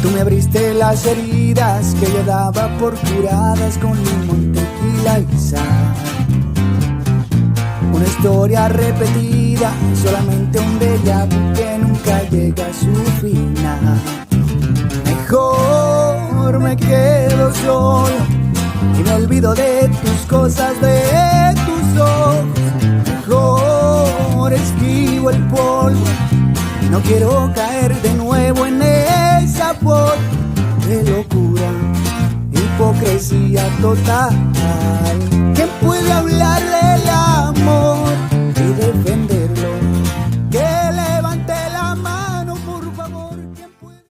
Tú me abriste las heridas que yo daba por curadas con limón, tequila y sal. Una historia repetida, solamente un déjà vu que nunca llega a su final. Mejor me quedo solo y me olvido de tus cosas, de tus ojos. Mejor esquivo el polvo, no quiero caer de nuevo en esa forma de locura, hipocresía total.